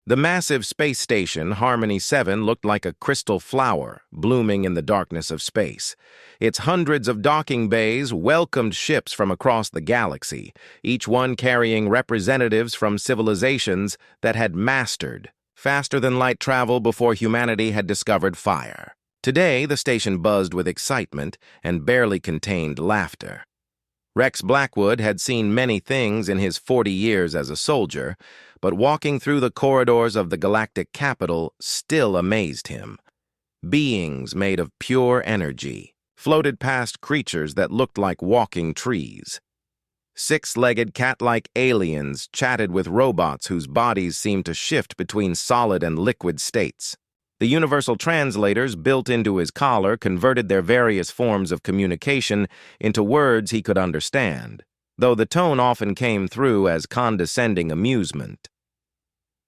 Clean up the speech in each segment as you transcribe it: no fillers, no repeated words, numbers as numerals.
The massive space station, Harmony 7, looked like a crystal flower blooming in the darkness of space. Its hundreds of docking bays welcomed ships from across the galaxy, each one carrying representatives from civilizations that had mastered faster-than-light travel before humanity had discovered fire. Today, the station buzzed with excitement and barely contained laughter. Rex Blackwood had seen many things in his 40 years as a soldier, but walking through the corridors of the galactic capital still amazed him. Beings made of pure energy floated past creatures that looked like walking trees. Six-legged cat-like aliens chatted with robots whose bodies seemed to shift between solid and liquid states. The universal translators built into his collar converted their various forms of communication into words he could understand, though the tone often came through as condescending amusement.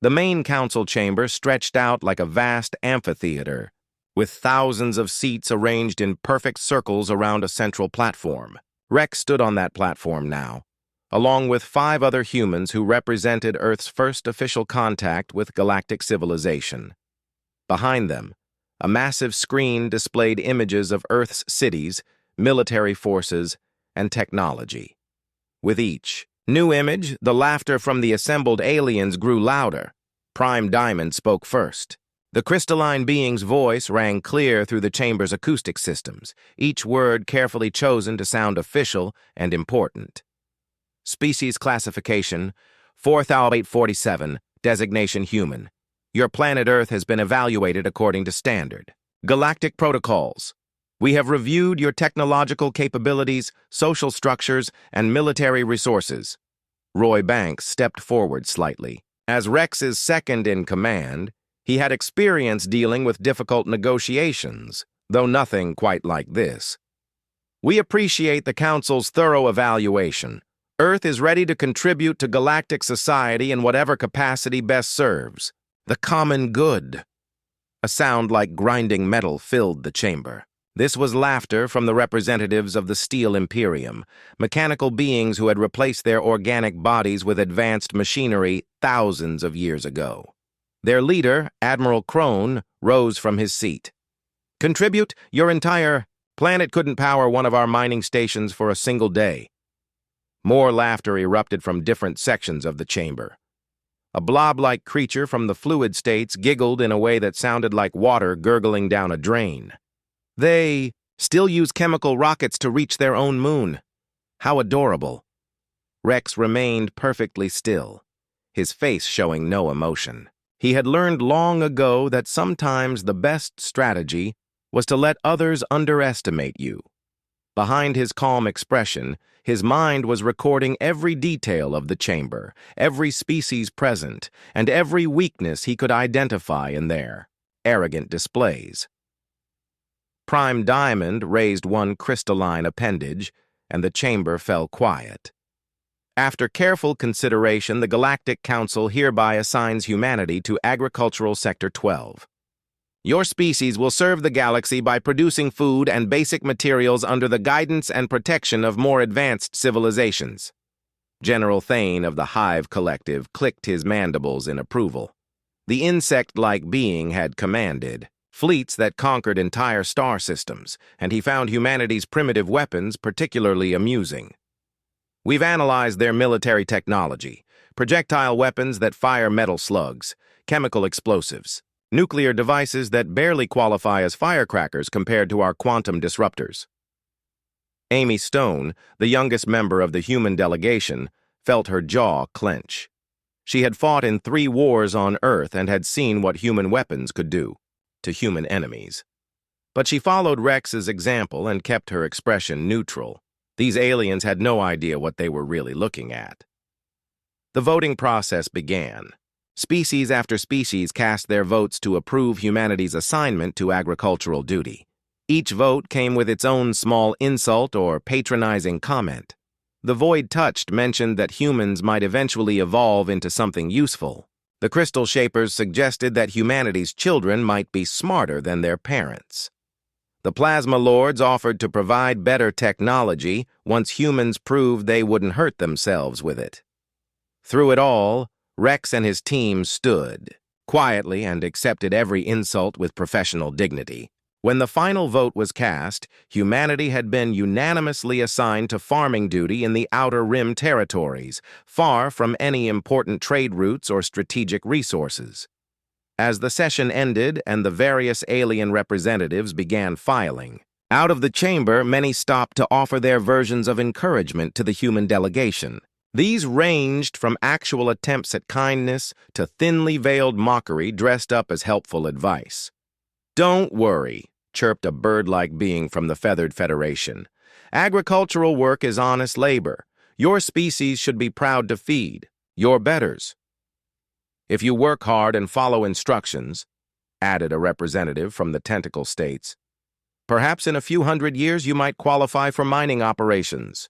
The main council chamber stretched out like a vast amphitheater, with thousands of seats arranged in perfect circles around a central platform. Rex stood on that platform now, along with 5 other humans who represented Earth's first official contact with galactic civilization. Behind them, a massive screen displayed images of Earth's cities, military forces, and technology. With each new image, the laughter from the assembled aliens grew louder. Prime Diamond spoke first. The crystalline being's voice rang clear through the chamber's acoustic systems, each word carefully chosen to sound official and important. Species classification, 4847, designation human. Your planet Earth has been evaluated according to standard. Galactic protocols. We have reviewed your technological capabilities, social structures, and military resources. Roy Banks stepped forward slightly. As Rex's second in command, he had experience dealing with difficult negotiations, though nothing quite like this. We appreciate the Council's thorough evaluation. Earth is ready to contribute to galactic society in whatever capacity best serves the common good. A sound like grinding metal filled the chamber. This was laughter from the representatives of the Steel Imperium, mechanical beings who had replaced their organic bodies with advanced machinery thousands of years ago. Their leader, Admiral Crone, rose from his seat. Contribute your entire planet couldn't power one of our mining stations for a single day. More laughter erupted from different sections of the chamber. A blob-like creature from the fluid states giggled in a way that sounded like water gurgling down a drain. They still use chemical rockets to reach their own moon. How adorable. Rex remained perfectly still, his face showing no emotion. He had learned long ago that sometimes the best strategy was to let others underestimate you. Behind his calm expression, his mind was recording every detail of the chamber, every species present, and every weakness he could identify in their arrogant displays. Prime Diamond raised one crystalline appendage, and the chamber fell quiet. After careful consideration, the Galactic Council hereby assigns humanity to Agricultural Sector 12. Your species will serve the galaxy by producing food and basic materials under the guidance and protection of more advanced civilizations. General Thane of the Hive Collective clicked his mandibles in approval. The insect-like being had commanded fleets that conquered entire star systems, and he found humanity's primitive weapons particularly amusing. We've analyzed their military technology, projectile weapons that fire metal slugs, chemical explosives, nuclear devices that barely qualify as firecrackers compared to our quantum disruptors. Amy Stone, the youngest member of the human delegation, felt her jaw clench. She had fought in 3 wars on Earth and had seen what human weapons could do to human enemies. But she followed Rex's example and kept her expression neutral. These aliens had no idea what they were really looking at. The voting process began. Species after species cast their votes to approve humanity's assignment to agricultural duty. Each vote came with its own small insult or patronizing comment. The void touched mentioned that humans might eventually evolve into something useful. The Crystal Shapers suggested that humanity's children might be smarter than their parents. The Plasma Lords offered to provide better technology once humans proved they wouldn't hurt themselves with it. Through it all, Rex and his team stood, quietly and accepted every insult with professional dignity. When the final vote was cast, humanity had been unanimously assigned to farming duty in the Outer Rim territories, far from any important trade routes or strategic resources. As the session ended and the various alien representatives began filing, out of the chamber, many stopped to offer their versions of encouragement to the human delegation. These ranged from actual attempts at kindness to thinly veiled mockery dressed up as helpful advice. "Don't worry," chirped a bird-like being from the Feathered Federation. "Agricultural work is honest labor. Your species should be proud to feed. Your betters. If you work hard and follow instructions," added a representative from the Tentacle States, "perhaps in a few hundred years you might qualify for mining operations."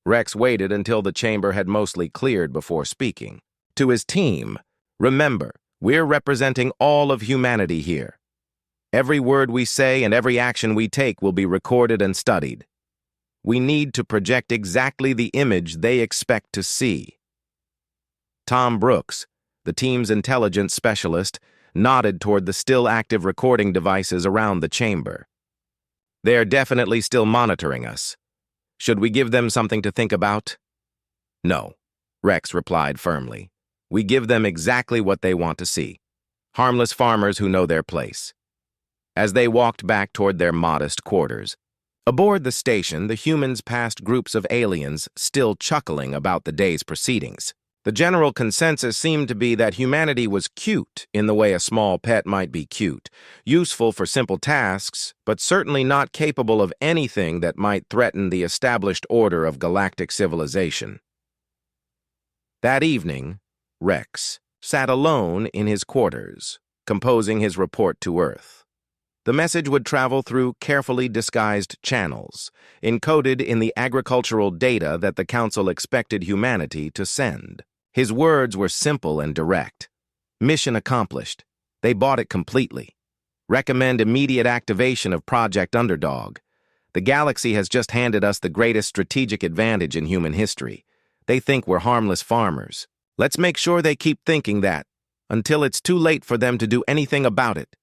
Rex waited until the chamber had mostly cleared before speaking. To his team, "Remember, we're representing all of humanity here. Every word we say and every action we take will be recorded and studied. We need to project exactly the image they expect to see." Tom Brooks, the team's intelligence specialist, nodded toward the still active recording devices around the chamber. "They're definitely still monitoring us. Should we give them something to think about?" "No," Rex replied firmly. "We give them exactly what they want to see. Harmless farmers who know their place." As they walked back toward their modest quarters, aboard the station, the humans passed groups of aliens still chuckling about the day's proceedings. The general consensus seemed to be that humanity was cute in the way a small pet might be cute, useful for simple tasks, but certainly not capable of anything that might threaten the established order of galactic civilization. That evening, Rex sat alone in his quarters, composing his report to Earth. The message would travel through carefully disguised channels, encoded in the agricultural data that the Council expected humanity to send. His words were simple and direct. "Mission accomplished. They bought it completely. Recommend immediate activation of Project Underdog. The galaxy has just handed us the greatest strategic advantage in human history. They think we're harmless farmers. Let's make sure they keep thinking that, until it's too late for them to do anything about it."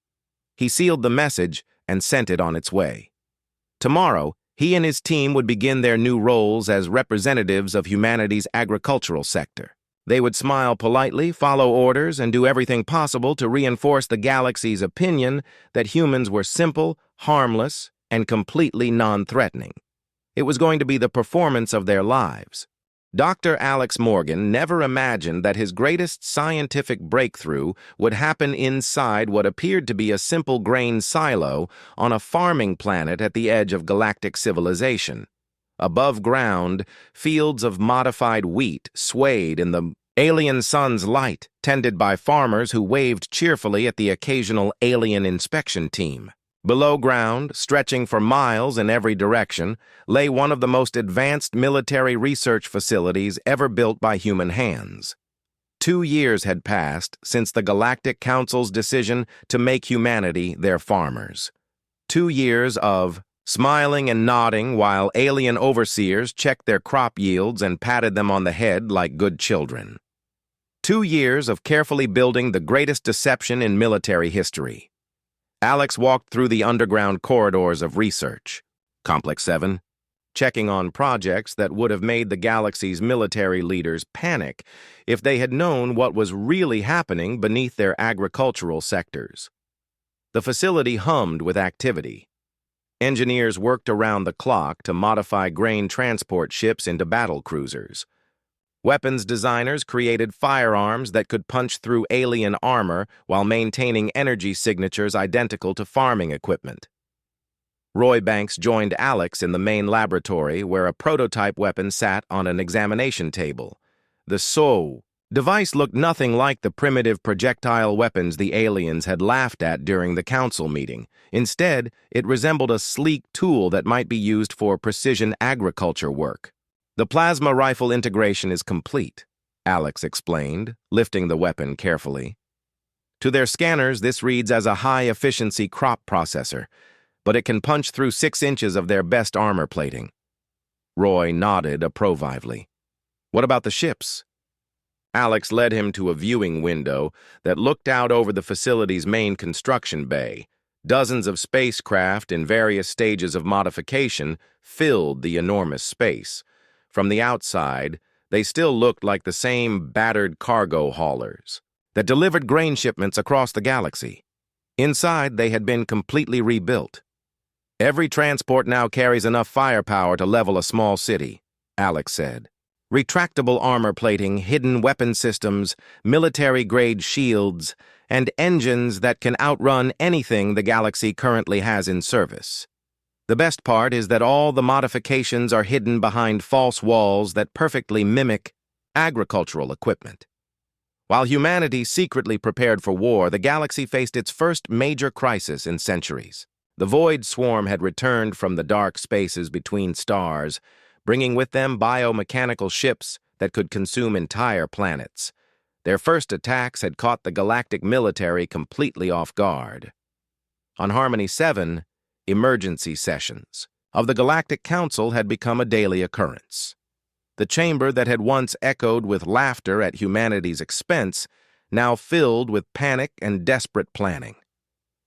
He sealed the message and sent it on its way. Tomorrow, he and his team would begin their new roles as representatives of humanity's agricultural sector. They would smile politely, follow orders, and do everything possible to reinforce the galaxy's opinion that humans were simple, harmless, and completely non-threatening. It was going to be the performance of their lives. Dr. Alex Morgan never imagined that his greatest scientific breakthrough would happen inside what appeared to be a simple grain silo on a farming planet at the edge of galactic civilization. Above ground, fields of modified wheat swayed in the alien sun's light, tended by farmers who waved cheerfully at the occasional alien inspection team. Below ground, stretching for miles in every direction, lay one of the most advanced military research facilities ever built by human hands. 2 years had passed since the Galactic Council's decision to make humanity their farmers. 2 years of smiling and nodding while alien overseers checked their crop yields and patted them on the head like good children. 2 years of carefully building the greatest deception in military history. Alex walked through the underground corridors of research, Complex 7, checking on projects that would have made the galaxy's military leaders panic if they had known what was really happening beneath their agricultural sectors. The facility hummed with activity. Engineers worked around the clock to modify grain transport ships into battle cruisers. Weapons designers created firearms that could punch through alien armor while maintaining energy signatures identical to farming equipment. Roy Banks joined Alex in the main laboratory where a prototype weapon sat on an examination table. The SO device looked nothing like the primitive projectile weapons the aliens had laughed at during the council meeting. Instead, it resembled a sleek tool that might be used for precision agriculture work. "The plasma rifle integration is complete," Alex explained, lifting the weapon carefully. "To their scanners, this reads as a high-efficiency crop processor, but it can punch through 6 inches of their best armor plating." Roy nodded approvingly. "What about the ships?" Alex led him to a viewing window that looked out over the facility's main construction bay. Dozens of spacecraft in various stages of modification filled the enormous space. From the outside, they still looked like the same battered cargo haulers that delivered grain shipments across the galaxy. Inside, they had been completely rebuilt. Every transport now carries enough firepower to level a small city, Alex said. Retractable armor plating, hidden weapon systems, military-grade shields, and engines that can outrun anything the galaxy currently has in service. The best part is that all the modifications are hidden behind false walls that perfectly mimic agricultural equipment. While humanity secretly prepared for war, the galaxy faced its first major crisis in centuries. The Void Swarm had returned from the dark spaces between stars, bringing with them biomechanical ships that could consume entire planets. Their first attacks had caught the galactic military completely off guard. On Harmony 7, emergency sessions of the Galactic Council had become a daily occurrence. The chamber that had once echoed with laughter at humanity's expense now filled with panic and desperate planning.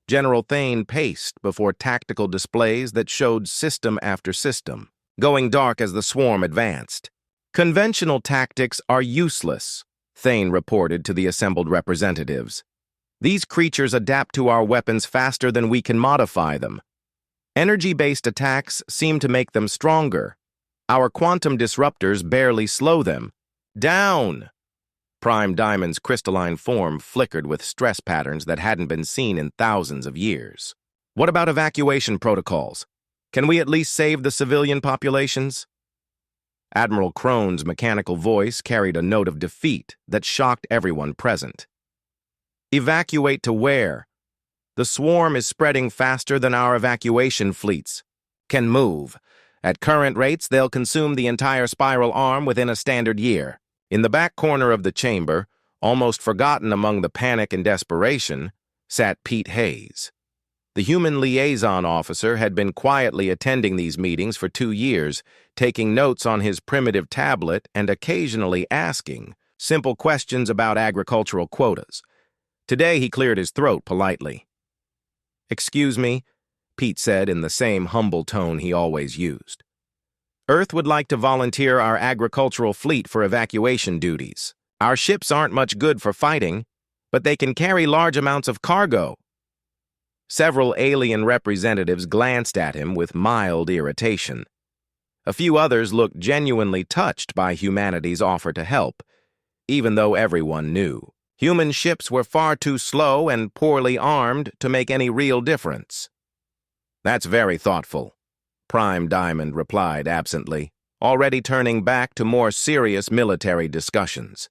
General Thane paced before tactical displays that showed system after system, going dark as the swarm advanced. "Conventional tactics are useless," Thane reported to the assembled representatives. "These creatures adapt to our weapons faster than we can modify them. Energy-based attacks seem to make them stronger. Our quantum disruptors barely slow them." "Down!" Prime Diamond's crystalline form flickered with stress patterns that hadn't been seen in thousands of years. "What about evacuation protocols? Can we at least save the civilian populations?" Admiral Crone's mechanical voice carried a note of defeat that shocked everyone present. "Evacuate to where? The swarm is spreading faster than our evacuation fleets can move. At current rates, they'll consume the entire spiral arm within a standard year." In the back corner of the chamber, almost forgotten among the panic and desperation, sat Pete Hayes. The human liaison officer had been quietly attending these meetings for 2 years, taking notes on his primitive tablet and occasionally asking simple questions about agricultural quotas. Today he cleared his throat politely. "Excuse me," Pete said in the same humble tone he always used. "Earth would like to volunteer our agricultural fleet for evacuation duties. Our ships aren't much good for fighting, but they can carry large amounts of cargo." Several alien representatives glanced at him with mild irritation. A few others looked genuinely touched by humanity's offer to help, even though everyone knew human ships were far too slow and poorly armed to make any real difference. "That's very thoughtful," Prime Diamond replied absently, already turning back to more serious military discussions.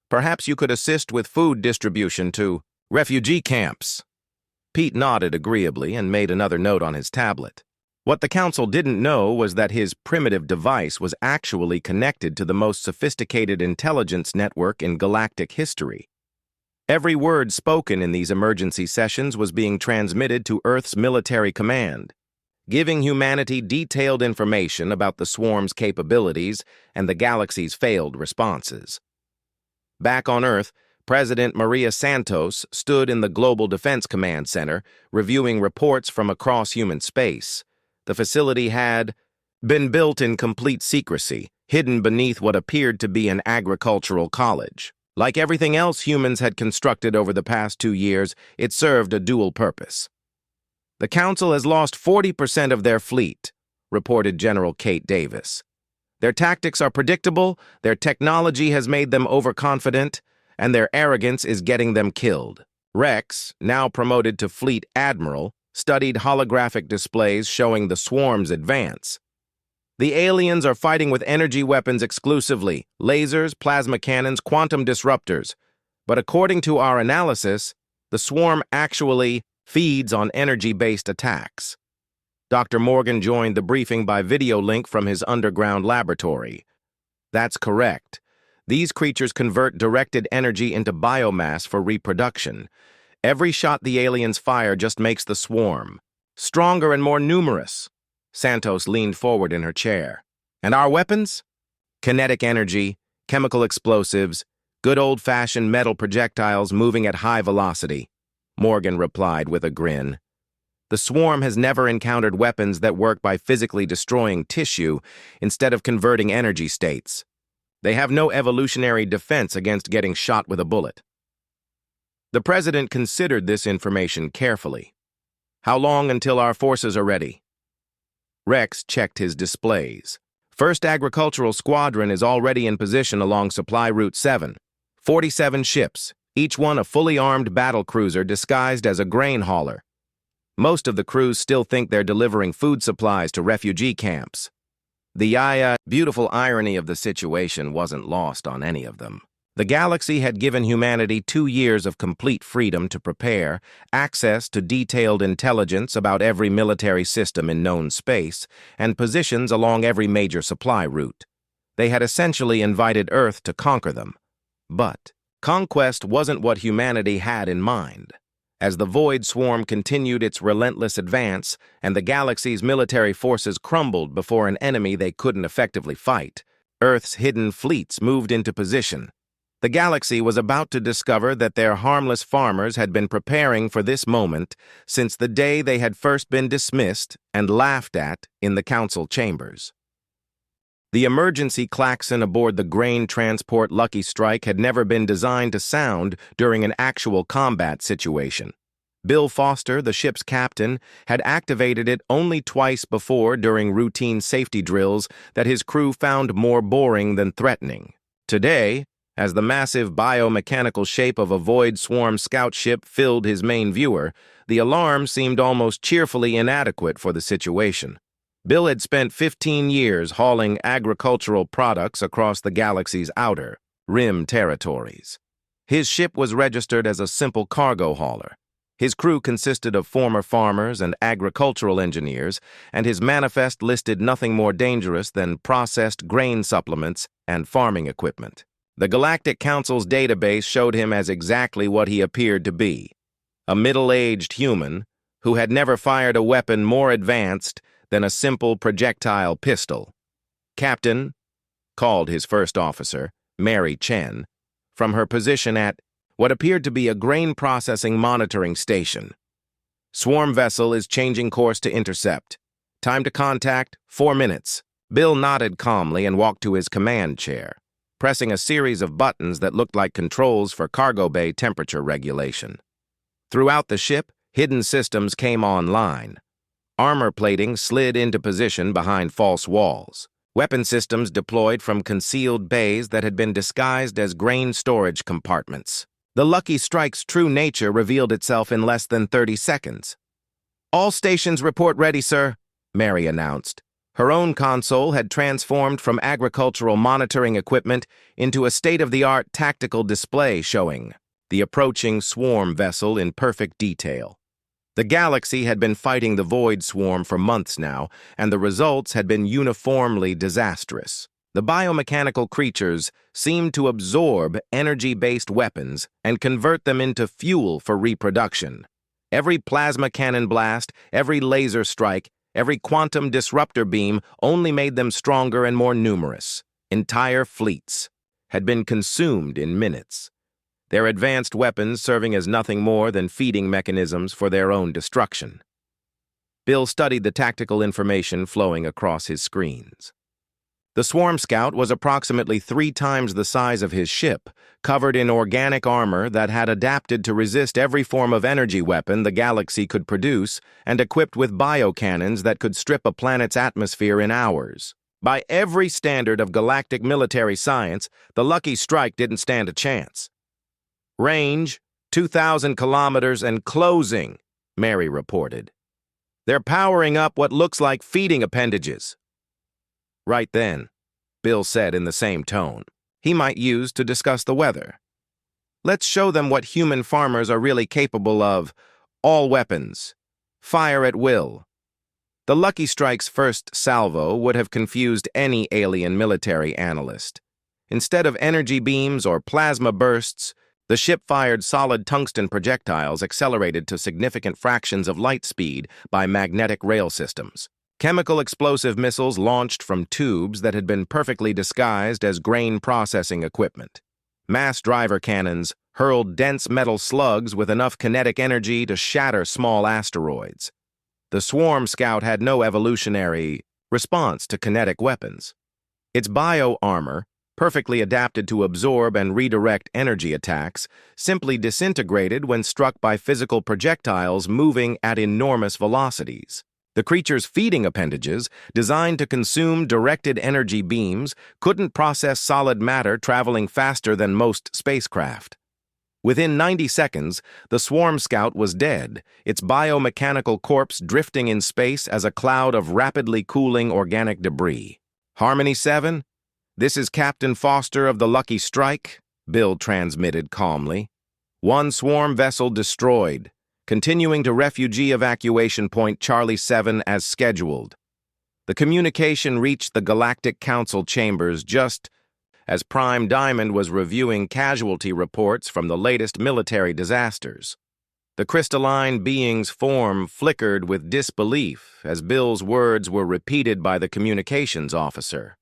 "Perhaps you could assist with food distribution to refugee camps." Pete nodded agreeably and made another note on his tablet. What the council didn't know was that his primitive device was actually connected to the most sophisticated intelligence network in galactic history. Every word spoken in these emergency sessions was being transmitted to Earth's military command, giving humanity detailed information about the swarm's capabilities and the galaxy's failed responses. Back on Earth, President Maria Santos stood in the Global Defense Command Center, reviewing reports from across human space. The facility had been built in complete secrecy, hidden beneath what appeared to be an agricultural college. Like everything else humans had constructed over the past 2 years, it served a dual purpose. "The Council has lost 40% of their fleet," reported General Kate Davis. "Their tactics are predictable, their technology has made them overconfident, and their arrogance is getting them killed." Rex, now promoted to Fleet Admiral, studied holographic displays showing the swarm's advance. "The aliens are fighting with energy weapons exclusively, lasers, plasma cannons, quantum disruptors. But according to our analysis, the swarm actually feeds on energy-based attacks." Dr. Morgan joined the briefing by video link from his underground laboratory. "That's correct. These creatures convert directed energy into biomass for reproduction. Every shot the aliens fire just makes the swarm stronger and more numerous." Santos leaned forward in her chair. "And our weapons? Kinetic energy, chemical explosives, Good old-fashioned metal projectiles moving at high velocity, Morgan replied with a grin. The swarm has never encountered weapons that work by physically destroying tissue instead of converting energy states. They have no evolutionary defense against getting shot with a bullet. The president considered this information carefully. How long until our forces are ready? Rex checked his displays. 1st Agricultural Squadron is already in position along Supply Route 7. 47 ships, each one a fully armed battle cruiser disguised as a grain hauler. Most of the crews still think they're delivering food supplies to refugee camps. The beautiful irony of the situation wasn't lost on any of them. The galaxy had given humanity 2 years of complete freedom to prepare, access to detailed intelligence about every military system in known space, and positions along every major supply route. They had essentially invited Earth to conquer them. But conquest wasn't what humanity had in mind. As the Void Swarm continued its relentless advance and the galaxy's military forces crumbled before an enemy they couldn't effectively fight, Earth's hidden fleets moved into position. The galaxy was about to discover that their harmless farmers had been preparing for this moment since the day they had first been dismissed and laughed at in the council chambers. The emergency klaxon aboard the grain transport Lucky Strike had never been designed to sound during an actual combat situation. Bill Foster, the ship's captain, had activated it only twice before during routine safety drills that his crew found more boring than threatening. Today, as the massive biomechanical shape of a Void Swarm scout ship filled his main viewer, the alarm seemed almost cheerfully inadequate for the situation. Bill had spent 15 years hauling agricultural products across the galaxy's outer, rim territories. His ship was registered as a simple cargo hauler. His crew consisted of former farmers and agricultural engineers, and his manifest listed nothing more dangerous than processed grain supplements and farming equipment. The Galactic Council's database showed him as exactly what he appeared to be, a middle-aged human who had never fired a weapon more advanced than a simple projectile pistol. Captain, called his first officer, Mary Chen, from her position at what appeared to be a grain processing monitoring station. Swarm vessel is changing course to intercept. Time to contact, 4 minutes. Bill nodded calmly and walked to his command chair, pressing a series of buttons that looked like controls for cargo bay temperature regulation. Throughout the ship, hidden systems came online. Armor plating slid into position behind false walls. Weapon systems deployed from concealed bays that had been disguised as grain storage compartments. The Lucky Strike's true nature revealed itself in less than 30 seconds. "All stations report ready, sir," Mary announced. Her own console had transformed from agricultural monitoring equipment into a state-of-the-art tactical display showing the approaching swarm vessel in perfect detail. The galaxy had been fighting the Void Swarm for months now, and the results had been uniformly disastrous. The biomechanical creatures seemed to absorb energy-based weapons and convert them into fuel for reproduction. Every plasma cannon blast, every laser strike, every quantum disruptor beam only made them stronger and more numerous. Entire fleets had been consumed in minutes, their advanced weapons serving as nothing more than feeding mechanisms for their own destruction. Bill studied the tactical information flowing across his screens. The Swarm Scout was approximately 3 times the size of his ship, covered in organic armor that had adapted to resist every form of energy weapon the galaxy could produce, and equipped with biocannons that could strip a planet's atmosphere in hours. By every standard of galactic military science, the Lucky Strike didn't stand a chance. "Range, 2,000 kilometers and closing," Mary reported. "They're powering up what looks like feeding appendages." "Right then," Bill said in the same tone, he might use to discuss the weather. "Let's show them what human farmers are really capable of. All weapons. Fire at will." The Lucky Strike's first salvo would have confused any alien military analyst. Instead of energy beams or plasma bursts, the ship fired solid tungsten projectiles accelerated to significant fractions of light speed by magnetic rail systems. Chemical explosive missiles launched from tubes that had been perfectly disguised as grain processing equipment. Mass driver cannons hurled dense metal slugs with enough kinetic energy to shatter small asteroids. The Swarm Scout had no evolutionary response to kinetic weapons. Its bio-armor, perfectly adapted to absorb and redirect energy attacks, simply disintegrated when struck by physical projectiles moving at enormous velocities. The creature's feeding appendages, designed to consume directed energy beams, couldn't process solid matter traveling faster than most spacecraft. Within 90 seconds, the Swarm Scout was dead, its biomechanical corpse drifting in space as a cloud of rapidly cooling organic debris. Harmony 7? This is Captain Foster of the Lucky Strike, Bill transmitted calmly. One swarm vessel destroyed, continuing to refugee evacuation point Charlie 7 as scheduled. The communication reached the Galactic Council chambers just as Prime Diamond was reviewing casualty reports from the latest military disasters. The crystalline being's form flickered with disbelief as Bill's words were repeated by the communications officer.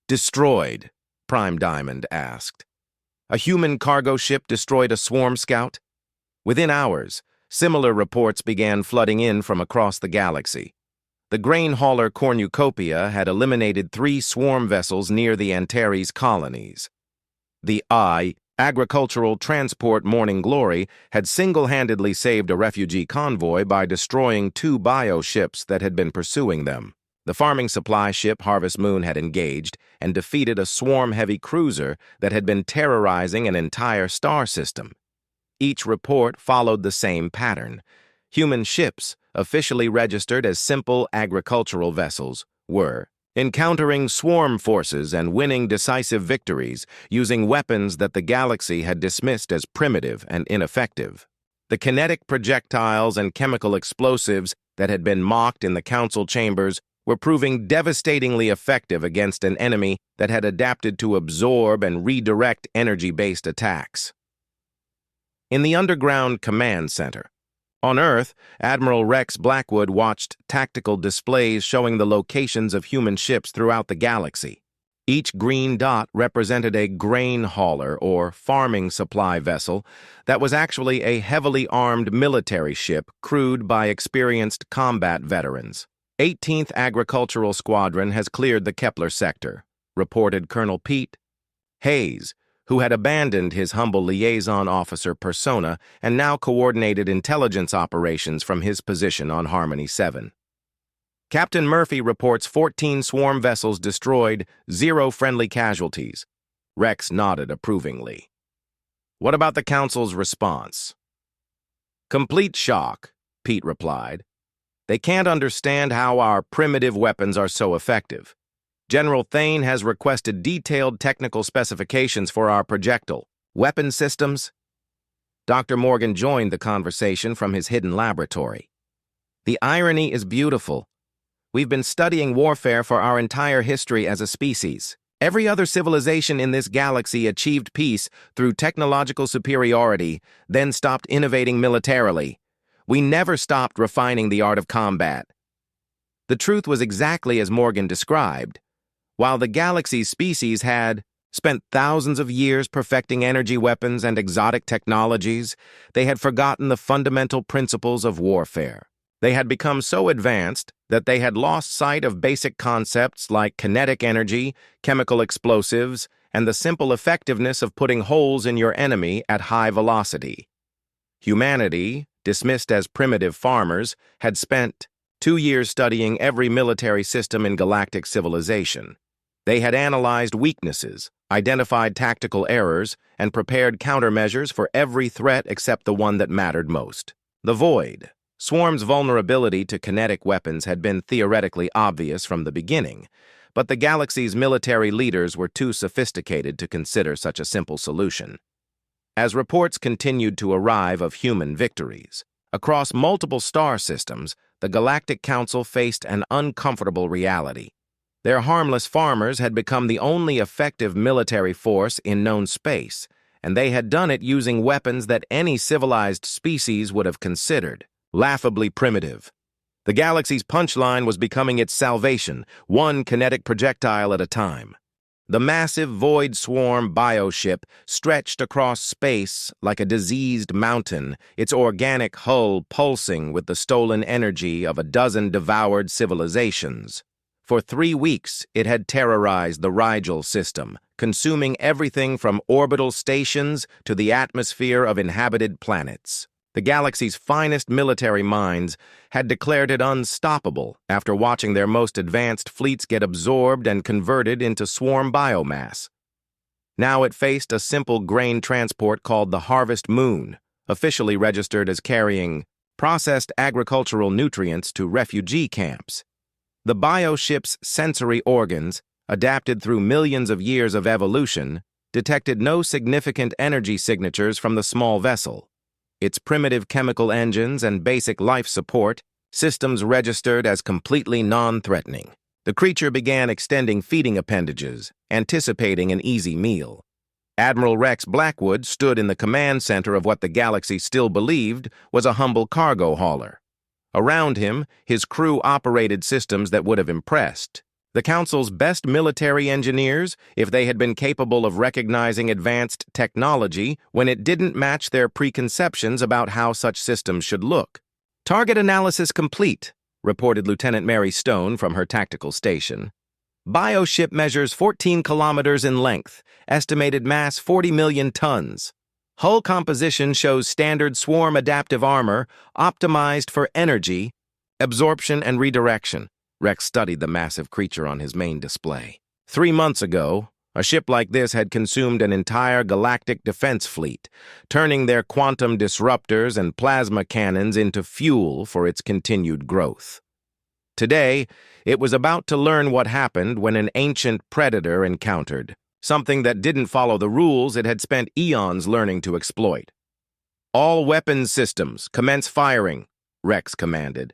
"Destroyed?" Prime Diamond asked. "A human cargo ship destroyed a Swarm Scout?" Within hours, similar reports began flooding in from across the galaxy. The grain hauler Cornucopia had eliminated 3 swarm vessels near the Antares colonies. The agricultural transport Morning Glory had single-handedly saved a refugee convoy by destroying 2 bio-ships that had been pursuing them. The farming supply ship Harvest Moon had engaged and defeated a swarm-heavy cruiser that had been terrorizing an entire star system. Each report followed the same pattern. Human ships, officially registered as simple agricultural vessels, were encountering swarm forces and winning decisive victories using weapons that the galaxy had dismissed as primitive and ineffective. The kinetic projectiles and chemical explosives that had been mocked in the council chambers were proving devastatingly effective against an enemy that had adapted to absorb and redirect energy-based attacks. In the underground command center, on Earth, Admiral Rex Blackwood watched tactical displays showing the locations of human ships throughout the galaxy. Each green dot represented a grain hauler or farming supply vessel that was actually a heavily armed military ship crewed by experienced combat veterans. 18th Agricultural Squadron has cleared the Kepler sector, reported Colonel Pete Hayes, who had abandoned his humble liaison officer persona and now coordinated intelligence operations from his position on Harmony 7. Captain Murphy reports 14 swarm vessels destroyed, 0 friendly casualties. Rex nodded approvingly. What about the Council's response? Complete shock, Pete replied. They can't understand how our primitive weapons are so effective. General Thane has requested detailed technical specifications for our projectile weapon systems. Dr. Morgan joined the conversation from his hidden laboratory. The irony is beautiful. We've been studying warfare for our entire history as a species. Every other civilization in this galaxy achieved peace through technological superiority, then stopped innovating militarily. We never stopped refining the art of combat. The truth was exactly as Morgan described. While the galaxy's species had spent thousands of years perfecting energy weapons and exotic technologies, they had forgotten the fundamental principles of warfare. They had become so advanced that they had lost sight of basic concepts like kinetic energy, chemical explosives, and the simple effectiveness of putting holes in your enemy at high velocity. Humanity, dismissed as primitive farmers, had spent 2 years studying every military system in galactic civilization. They had analyzed weaknesses, identified tactical errors, and prepared countermeasures for every threat except the one that mattered most. The Void. Swarm's vulnerability to kinetic weapons had been theoretically obvious from the beginning, but the galaxy's military leaders were too sophisticated to consider such a simple solution. As reports continued to arrive of human victories, across multiple star systems, the Galactic Council faced an uncomfortable reality. Their harmless farmers had become the only effective military force in known space, and they had done it using weapons that any civilized species would have considered laughably primitive. The galaxy's punchline was becoming its salvation, one kinetic projectile at a time. The massive void swarm bioship stretched across space like a diseased mountain, its organic hull pulsing with the stolen energy of a dozen devoured civilizations. For 3 weeks, it had terrorized the Rigel system, consuming everything from orbital stations to the atmosphere of inhabited planets. The galaxy's finest military minds had declared it unstoppable after watching their most advanced fleets get absorbed and converted into swarm biomass. Now it faced a simple grain transport called the Harvest Moon, officially registered as carrying processed agricultural nutrients to refugee camps. The bioship's sensory organs, adapted through millions of years of evolution, detected no significant energy signatures from the small vessel. Its primitive chemical engines and basic life support systems registered as completely non-threatening. The creature began extending feeding appendages, anticipating an easy meal. Admiral Rex Blackwood stood in the command center of what the galaxy still believed was a humble cargo hauler. Around him, his crew operated systems that would have impressed the Council's best military engineers if they had been capable of recognizing advanced technology when it didn't match their preconceptions about how such systems should look. "Target analysis complete," reported Lieutenant Mary Stone from her tactical station. "Bioship measures 14 kilometers in length, estimated mass 40 million tons. Hull composition shows standard swarm adaptive armor, optimized for energy, absorption, and redirection." Rex studied the massive creature on his main display. 3 months ago, a ship like this had consumed an entire galactic defense fleet, turning their quantum disruptors and plasma cannons into fuel for its continued growth. Today, it was about to learn what happened when an ancient predator encountered, something that didn't follow the rules it had spent eons learning to exploit. "All weapons systems, commence firing," Rex commanded.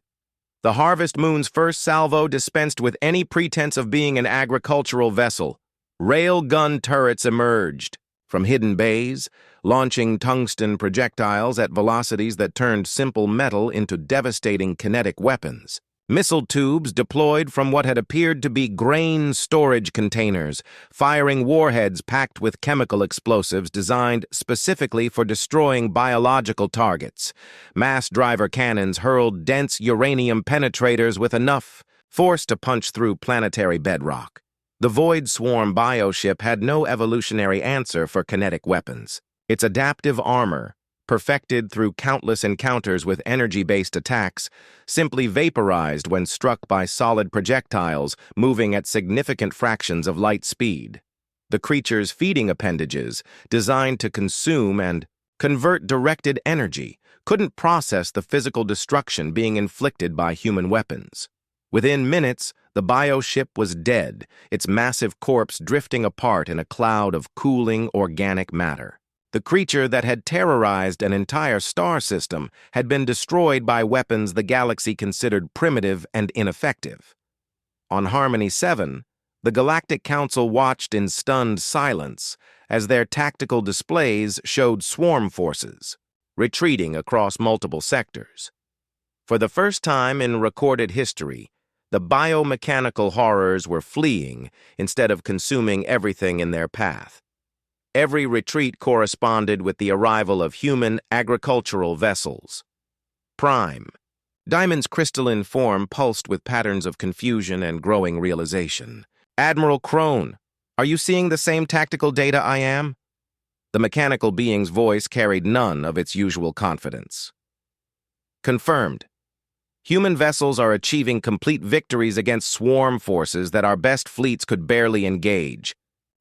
The Harvest Moon's first salvo dispensed with any pretense of being an agricultural vessel. Rail gun turrets emerged from hidden bays, launching tungsten projectiles at velocities that turned simple metal into devastating kinetic weapons. Missile tubes deployed from what had appeared to be grain storage containers, firing warheads packed with chemical explosives designed specifically for destroying biological targets. Mass driver cannons hurled dense uranium penetrators with enough force to punch through planetary bedrock. The Void Swarm bioship had no evolutionary answer for kinetic weapons. Its adaptive armor, perfected through countless encounters with energy-based attacks, simply vaporized when struck by solid projectiles moving at significant fractions of light speed. The creature's feeding appendages, designed to consume and convert directed energy, couldn't process the physical destruction being inflicted by human weapons. Within minutes, the bioship was dead, its massive corpse drifting apart in a cloud of cooling organic matter. The creature that had terrorized an entire star system had been destroyed by weapons the galaxy considered primitive and ineffective. On Harmony 7, the Galactic Council watched in stunned silence as their tactical displays showed swarm forces, retreating across multiple sectors. For the first time in recorded history, the biomechanical horrors were fleeing instead of consuming everything in their path. Every retreat corresponded with the arrival of human agricultural vessels. Prime. Diamond's crystalline form pulsed with patterns of confusion and growing realization. "Admiral Crone, are you seeing the same tactical data I am?" The mechanical being's voice carried none of its usual confidence. "Confirmed. Human vessels are achieving complete victories against swarm forces that our best fleets could barely engage.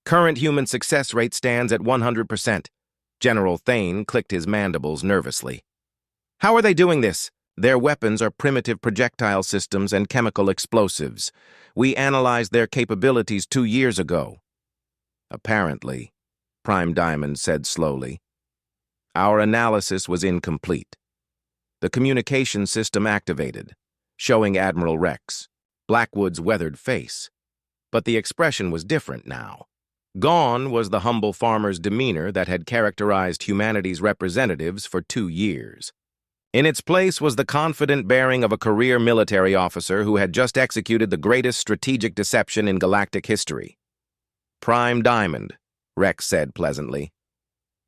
Current human success rate stands at 100%. General Thane clicked his mandibles nervously. "How are they doing this?" "Their weapons are primitive projectile systems and chemical explosives. We analyzed their capabilities 2 years ago." "Apparently," Prime Diamond said slowly, "our analysis was incomplete. The communication system activated, showing Admiral Rex, Blackwood's weathered face. But the expression was different now. Gone was the humble farmer's demeanor that had characterized humanity's representatives for 2 years. In its place was the confident bearing of a career military officer who had just executed the greatest strategic deception in galactic history. Prime Diamond, Rex said pleasantly.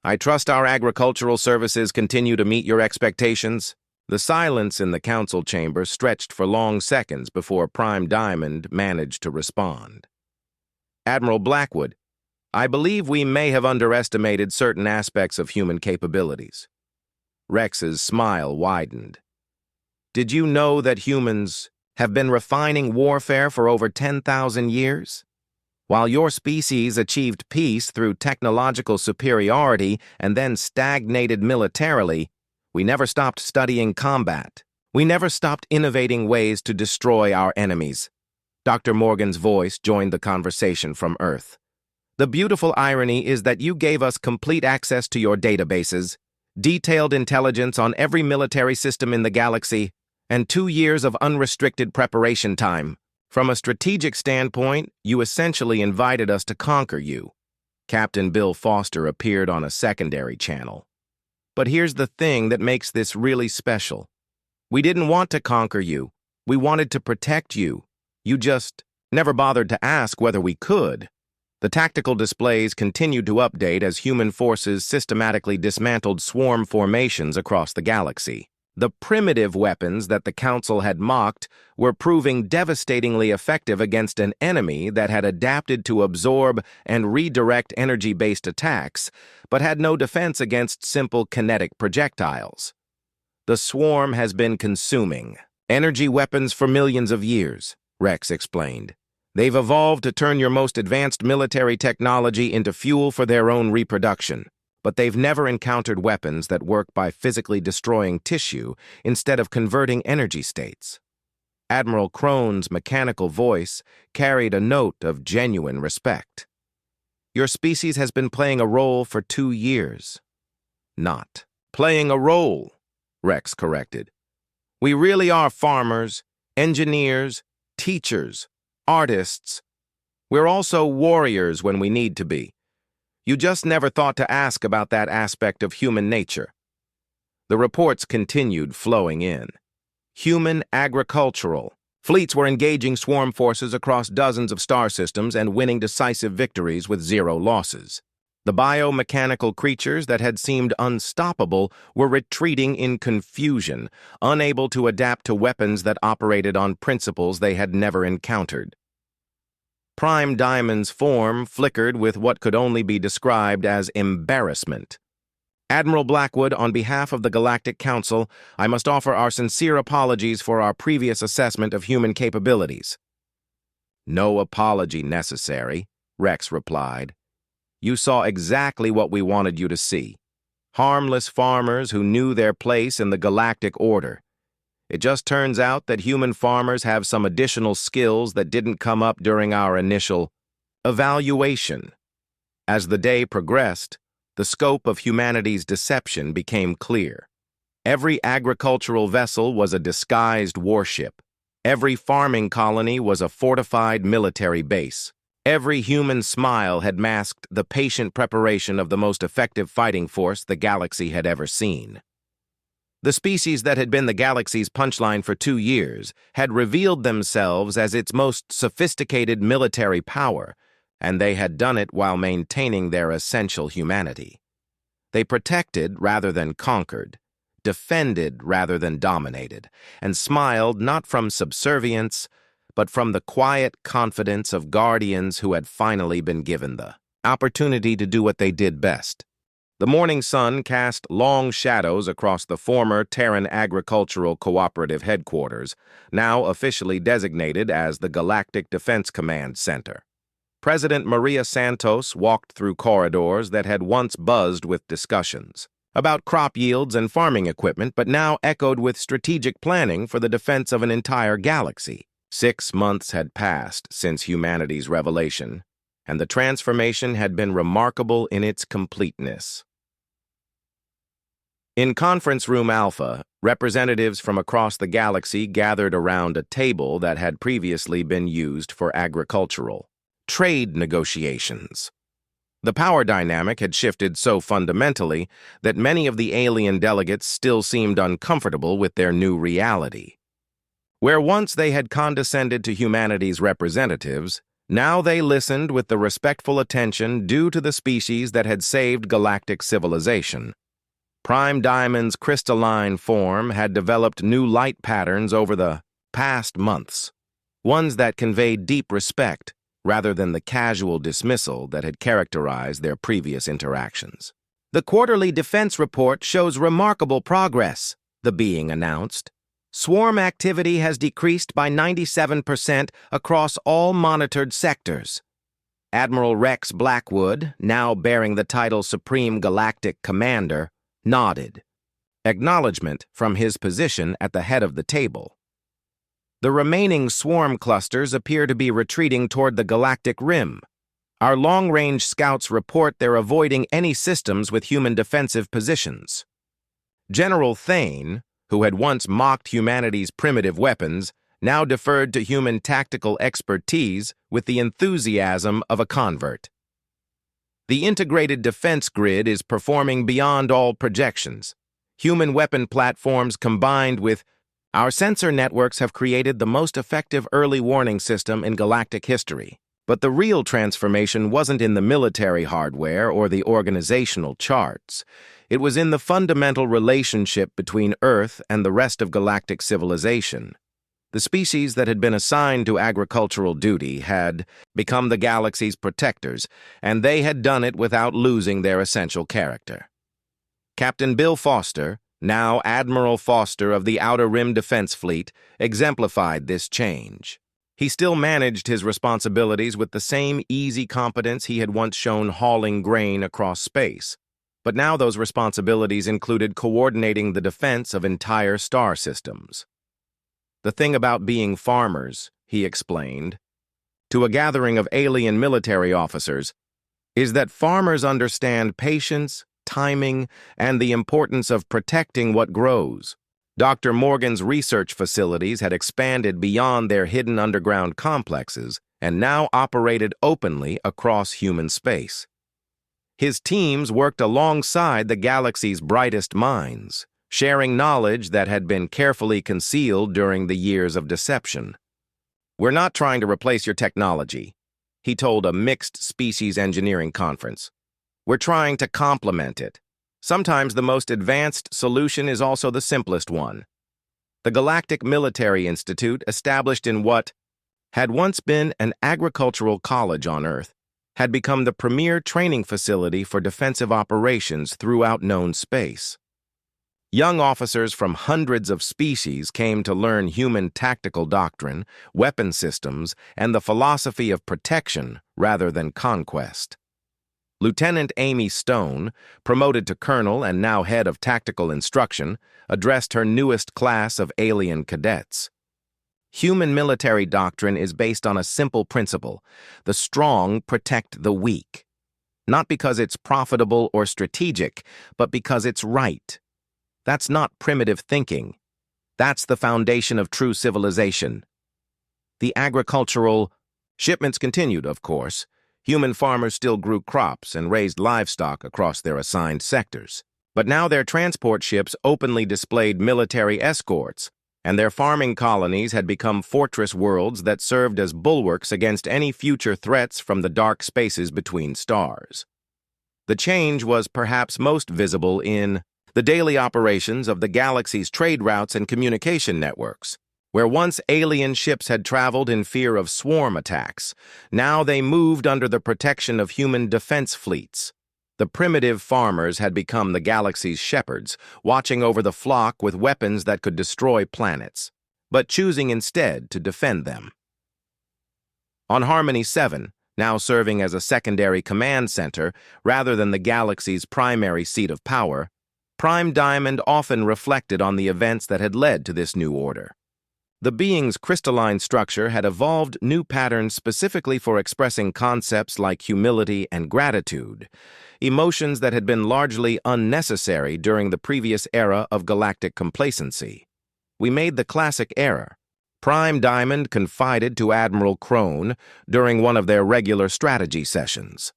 I trust our agricultural services continue to meet your expectations. The silence in the council chamber stretched for long seconds before Prime Diamond managed to respond. Admiral Blackwood, I believe we may have underestimated certain aspects of human capabilities. Rex's smile widened. Did you know that humans have been refining warfare for over 10,000 years? While your species achieved peace through technological superiority and then stagnated militarily, we never stopped studying combat. We never stopped innovating ways to destroy our enemies. Dr. Morgan's voice joined the conversation from Earth. The beautiful irony is that you gave us complete access to your databases, detailed intelligence on every military system in the galaxy, and 2 years of unrestricted preparation time. From a strategic standpoint, you essentially invited us to conquer you. Captain Bill Foster appeared on a secondary channel. But here's the thing that makes this really special. We didn't want to conquer you. We wanted to protect you. You just never bothered to ask whether we could. The tactical displays continued to update as human forces systematically dismantled swarm formations across the galaxy. The primitive weapons that the Council had mocked were proving devastatingly effective against an enemy that had adapted to absorb and redirect energy-based attacks, but had no defense against simple kinetic projectiles. The swarm has been consuming energy weapons for millions of years, Rex explained. They've evolved to turn your most advanced military technology into fuel for their own reproduction. But they've never encountered weapons that work by physically destroying tissue instead of converting energy states. Admiral Crone's mechanical voice carried a note of genuine respect. Your species has been playing a role for 2 years. Not playing a role, Rex corrected. We really are farmers, engineers, teachers, artists. We're also warriors when we need to be. You just never thought to ask about that aspect of human nature. The reports continued flowing in. Human agricultural. Fleets were engaging swarm forces across dozens of star systems and winning decisive victories with 0 losses. The biomechanical creatures that had seemed unstoppable were retreating in confusion, unable to adapt to weapons that operated on principles they had never encountered. Prime Diamond's form flickered with what could only be described as embarrassment. Admiral Blackwood, on behalf of the Galactic Council, I must offer our sincere apologies for our previous assessment of human capabilities. No apology necessary, Rex replied. You saw exactly what we wanted you to see. Harmless farmers who knew their place in the galactic order. It just turns out that human farmers have some additional skills that didn't come up during our initial evaluation. As the day progressed, the scope of humanity's deception became clear. Every agricultural vessel was a disguised warship. Every farming colony was a fortified military base. Every human smile had masked the patient preparation of the most effective fighting force the galaxy had ever seen. The species that had been the galaxy's punchline for 2 years had revealed themselves as its most sophisticated military power, and they had done it while maintaining their essential humanity. They protected rather than conquered, defended rather than dominated, and smiled not from subservience, but from the quiet confidence of guardians who had finally been given the opportunity to do what they did best. The morning sun cast long shadows across the former Terran Agricultural Cooperative Headquarters, now officially designated as the Galactic Defense Command Center. President Maria Santos walked through corridors that had once buzzed with discussions about crop yields and farming equipment, but now echoed with strategic planning for the defense of an entire galaxy. 6 months had passed since humanity's revelation, and the transformation had been remarkable in its completeness. In Conference Room Alpha, representatives from across the galaxy gathered around a table that had previously been used for agricultural trade negotiations. The power dynamic had shifted so fundamentally that many of the alien delegates still seemed uncomfortable with their new reality. Where once they had condescended to humanity's representatives, Now they listened with the respectful attention due to the species that had saved galactic civilization. Prime Diamond's crystalline form had developed new light patterns over the past months, ones that conveyed deep respect rather than the casual dismissal that had characterized their previous interactions. "The quarterly defense report shows remarkable progress," the being announced. "Swarm activity has decreased by 97% across all monitored sectors." Admiral Rex Blackwood, now bearing the title Supreme Galactic Commander, nodded, acknowledgement from his position at the head of the table. "The remaining swarm clusters appear to be retreating toward the galactic rim. Our long-range scouts report they're avoiding any systems with human defensive positions." General Thane, who had once mocked humanity's primitive weapons, now deferred to human tactical expertise with the enthusiasm of a convert. "The integrated defense grid is performing beyond all projections. Human weapon platforms combined with our sensor networks have created the most effective early warning system in galactic history. But the real transformation wasn't in the military hardware or the organizational charts. It was in the fundamental relationship between Earth and the rest of galactic civilization. The species that had been assigned to agricultural duty had become the galaxy's protectors, and they had done it without losing their essential character. Captain Bill Foster, now Admiral Foster of the Outer Rim Defense Fleet, exemplified this change. He still managed his responsibilities with the same easy competence he had once shown hauling grain across space, but now those responsibilities included coordinating the defense of entire star systems. "The thing about being farmers," he explained, to a gathering of alien military officers, "is that farmers understand patience, timing, and the importance of protecting what grows." Dr. Morgan's research facilities had expanded beyond their hidden underground complexes and now operated openly across human space. His teams worked alongside the galaxy's brightest minds, sharing knowledge that had been carefully concealed during the years of deception. "We're not trying to replace your technology," he told a mixed species engineering conference. "We're trying to complement it. Sometimes the most advanced solution is also the simplest one." The Galactic Military Institute, established in what had once been an agricultural college on Earth, had become the premier training facility for defensive operations throughout known space. Young officers from hundreds of species came to learn human tactical doctrine, weapon systems, and the philosophy of protection rather than conquest. Lieutenant Amy Stone, promoted to colonel and now head of tactical instruction, addressed her newest class of alien cadets. "Human military doctrine is based on a simple principle: the strong protect the weak. Not because it's profitable or strategic, but because it's right. That's not primitive thinking. That's the foundation of true civilization." The agricultural shipments continued, of course. Human farmers still grew crops and raised livestock across their assigned sectors. But now their transport ships openly displayed military escorts, and their farming colonies had become fortress worlds that served as bulwarks against any future threats from the dark spaces between stars. The change was perhaps most visible in the daily operations of the galaxy's trade routes and communication networks. Where once alien ships had traveled in fear of swarm attacks, now they moved under the protection of human defense fleets. The primitive farmers had become the galaxy's shepherds, watching over the flock with weapons that could destroy planets, but choosing instead to defend them. On Harmony 7, now serving as a secondary command center rather than the galaxy's primary seat of power, Prime Diamond often reflected on the events that had led to this new order. The being's crystalline structure had evolved new patterns specifically for expressing concepts like humility and gratitude, emotions that had been largely unnecessary during the previous era of galactic complacency. "We made the classic error," Prime Diamond confided to Admiral Crone during one of their regular strategy sessions.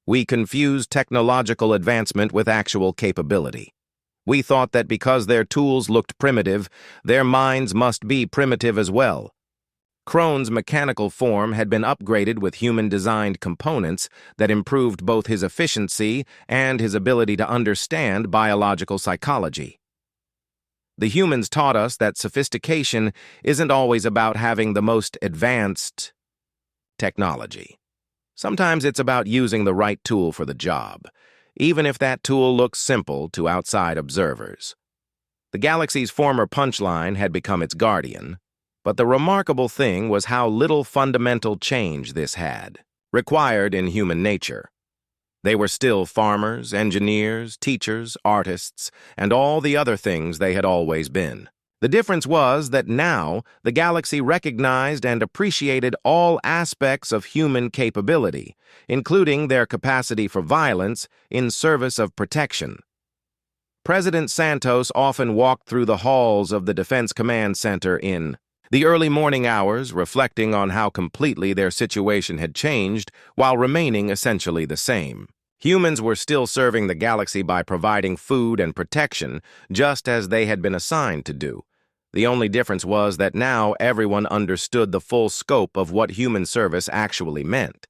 "We confused technological advancement with actual capability. We thought that because their tools looked primitive, their minds must be primitive as well." Krone's mechanical form had been upgraded with human-designed components that improved both his efficiency and his ability to understand biological psychology. The humans taught us that sophistication isn't always about having the most advanced technology. Sometimes it's about using the right tool for the job, even if that tool looks simple to outside observers. The galaxy's former Punchline had become its guardian, but the remarkable thing was how little fundamental change this had required in human nature. They were still farmers, engineers, teachers, artists, and all the other things they had always been. The difference was that now the galaxy recognized and appreciated all aspects of human capability, including their capacity for violence in service of protection. President Santos often walked through the halls of the Defense Command Center in the early morning hours, reflecting on how completely their situation had changed while remaining essentially the same. Humans were still serving the galaxy by providing food and protection, just as they had been assigned to do. The only difference was that now everyone understood the full scope of what human service actually meant.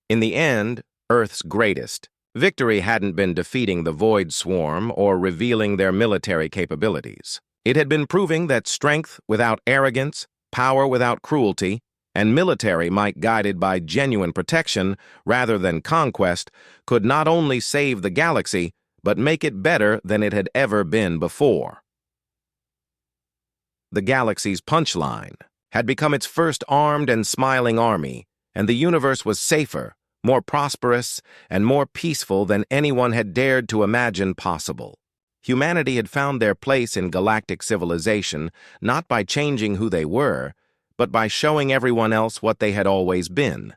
In the end, Earth's greatest victory hadn't been defeating the Void Swarm or revealing their military capabilities. It had been proving that strength without arrogance, power without cruelty, and military might guided by genuine protection rather than conquest could not only save the galaxy, but make it better than it had ever been before. The galaxy's Punchline had become its first armed and smiling army, and the universe was safer, more prosperous, and more peaceful than anyone had dared to imagine possible. Humanity had found their place in galactic civilization not by changing who they were, but by showing everyone else what they had always been.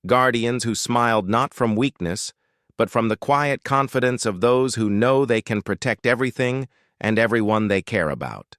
Guardians who smiled not from weakness, but from the quiet confidence of those who know they can protect everything and everyone they care about.